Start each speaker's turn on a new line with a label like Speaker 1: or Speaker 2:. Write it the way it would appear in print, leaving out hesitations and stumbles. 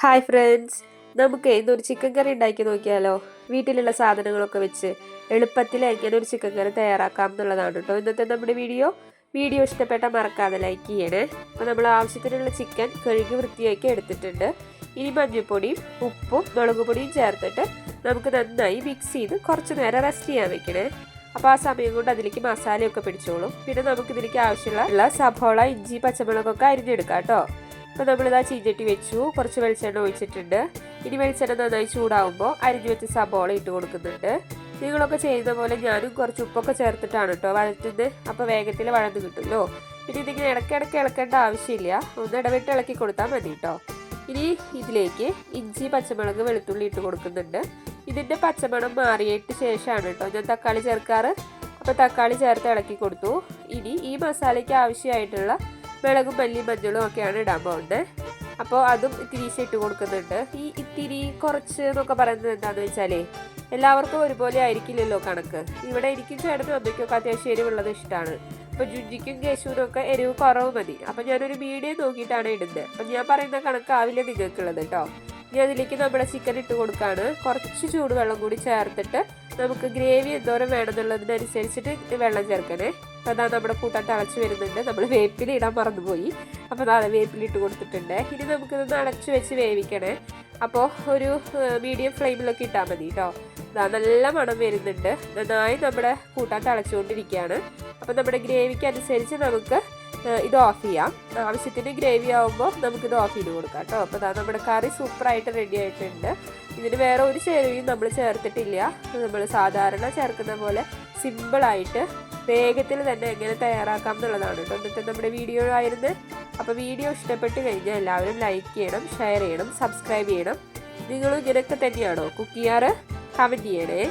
Speaker 1: Hi friends, നമുക്ക് ഇന്നൊരു chicken കറി ഉണ്ടാക്കി നോക്കിയാലോ. വീട്ടിലുള്ള സാധനങ്ങളൊക്കെ വെച്ച് എളുപ്പത്തിൽ എങ്ങനെ ഒരു ചിക്കൻ കറി തയ്യാറാക്കാം എന്നുള്ളതാണ് കേട്ടോ ഇന്നത്തെ നമ്മുടെ വീഡിയോ ഇഷ്ടപ്പെട്ടാൽ മറക്കാതെ ലൈക്ക് ചെയ്യണേ. അപ്പോൾ നമ്മൾ ആവശ്യത്തിനുള്ള ചിക്കൻ കഴുകി വൃത്തിയാക്കി എടുത്തിട്ടുണ്ട്. ഇനി മഞ്ഞൾപ്പൊടിയും ഉപ്പും മുളക് പൊടിയും ചേർത്തിട്ട് നമുക്ക് നന്നായി മിക്സ് ചെയ്ത് കുറച്ച് നേരം റെസ്റ്റ് ചെയ്യാൻ വെക്കണേ. അപ്പോൾ ആ സമയം കൊണ്ട് അതിലേക്ക് മസാലയൊക്കെ പിടിച്ചോളും. പിന്നെ നമുക്ക് ഇതിലേക്ക് ആവശ്യമുള്ള സഭോള, ഇഞ്ചി, പച്ചമുളകൊക്കെ അരിഞ്ഞെടുക്കാം കേട്ടോ. അപ്പോൾ നമ്മളിതാ ചീഞ്ചട്ടി വെച്ചു, കുറച്ച് വെളിച്ചെണ്ണ ഒഴിച്ചിട്ടുണ്ട്. ഇനി വെളിച്ചെണ്ണ നന്നായി ചൂടാവുമ്പോൾ അരിഞ്ഞു വെച്ച് സബോള ഇട്ട് കൊടുക്കുന്നുണ്ട്. നിങ്ങളൊക്കെ ചെയ്യുന്ന പോലെ ഞാനും കുറച്ച് ഉപ്പൊക്കെ ചേർത്തിട്ടാണ് കേട്ടോ വഴറ്റുന്നത്. അപ്പോൾ വേഗത്തിൽ വഴന്ന് കിട്ടുമല്ലോ. പിന്നെ ഇതിങ്ങനെ ഇടയ്ക്കിടയ്ക്ക് ഇളക്കേണ്ട ആവശ്യമില്ല, ഒന്ന് ഇടവിട്ട് ഇളക്കി കൊടുത്താൽ മതി കേട്ടോ. ഇനി ഇതിലേക്ക് ഇഞ്ചി, പച്ചമുളക്, വെളുത്തുള്ളി ഇട്ട് കൊടുക്കുന്നുണ്ട്. ഇതിൻ്റെ പച്ചമണം മാറിയിട്ട് ശേഷമാണ് കേട്ടോ ഞാൻ തക്കാളി ചേർക്കാറ്. അപ്പോൾ തക്കാളി ചേർത്ത് ഇളക്കി കൊടുത്തു. ഇനി ഈ മസാലയ്ക്ക് ആവശ്യമായിട്ടുള്ള മുളകും, മല്ലിയും, മഞ്ഞളും ഒക്കെയാണ് ഇടാൻ പോകുന്നത്. അപ്പോൾ അതും ഇത്തിരി ഇട്ട് കൊടുക്കുന്നുണ്ട്. ഈ ഇത്തിരി കുറച്ച് എന്നൊക്കെ പറയുന്നത് എന്താണെന്ന് വെച്ചാൽ എല്ലാവർക്കും ഒരുപോലെ ആയിരിക്കില്ലല്ലോ കണക്ക്. ഇവിടെ എനിക്കും ചേട്ടനും അമ്മയ്ക്കൊക്കെ അത്യാവശ്യം എരിവുള്ളത് ഇഷ്ടമാണ്. അപ്പോൾ ജുജിക്കും കേശുവിനും ഒക്കെ എരിവ് കുറവ് മതി. അപ്പോൾ ഞാനൊരു മീഡിയം നോക്കിയിട്ടാണ് ഇടുന്നത്. അപ്പം ഞാൻ പറയുന്ന കണക്കാവില്ല നിങ്ങൾക്കുള്ളത് കേട്ടോ. ഇനി അതിലേക്ക് നമ്മുടെ ചിക്കൻ ഇട്ട് കൊടുക്കുകയാണ്. കുറച്ച് ചൂടുവെള്ളം കൂടി ചേർത്തിട്ട് നമുക്ക് ഗ്രേവി എന്തോരം വേണമെന്നുള്ളതിനനുസരിച്ചിട്ട് വെള്ളം ചേർക്കണേ. അതാ നമ്മുടെ കൂട്ടാൻ തിളച്ച് വരുന്നുണ്ട്. നമ്മൾ വേപ്പില ഇടാൻ മറന്നുപോയി. അപ്പോൾ അതാണ് വേപ്പിലിട്ട് കൊടുത്തിട്ടുണ്ട്. ഇനി നമുക്കിതൊന്ന് അടച്ചു വെച്ച് വേവിക്കണേ. അപ്പോൾ ഒരു മീഡിയം ഫ്ലെയിമിലൊക്കെ ഇട്ടാൽ മതി കേട്ടോ. അതാ നല്ല മണം വരുന്നുണ്ട്. നന്നായി നമ്മുടെ കൂട്ടാൻ തിളച്ചുകൊണ്ടിരിക്കുകയാണ്. അപ്പോൾ നമ്മുടെ ഗ്രേവിക്ക് അനുസരിച്ച് നമുക്ക് ഇത് ഓഫ് ചെയ്യാം. ആവശ്യത്തിന് ഗ്രേവി ആകുമ്പോൾ നമുക്കിത് ഓഫ് ചെയ്ത് കൊടുക്കാം കേട്ടോ. അപ്പോൾ അതാ നമ്മുടെ കറി സൂപ്പറായിട്ട് റെഡി ആയിട്ടുണ്ട്. ഇതിന് വേറെ ഒരു ചേരുവയും നമ്മൾ ചേർത്തിട്ടില്ല. നമ്മൾ സാധാരണ ചേർക്കുന്ന പോലെ സിമ്പിളായിട്ട് വേഗത്തിൽ തന്നെ എങ്ങനെ തയ്യാറാക്കാം എന്നുള്ളതാണ് കേട്ടോ ഇന്നത്തെ നമ്മുടെ വീഡിയോ ആയിരുന്നു. അപ്പോൾ വീഡിയോ ഇഷ്ടപ്പെട്ട് കഴിഞ്ഞാൽ എല്ലാവരും ലൈക്ക് ചെയ്യണം, ഷെയർ ചെയ്യണം, സബ്സ്ക്രൈബ് ചെയ്യണം. നിങ്ങളും ഇങ്ങനെയൊക്കെ തന്നെയാണോ കുക്ക് ചെയ്യാറ്? കമൻറ്റ് ചെയ്യണേ.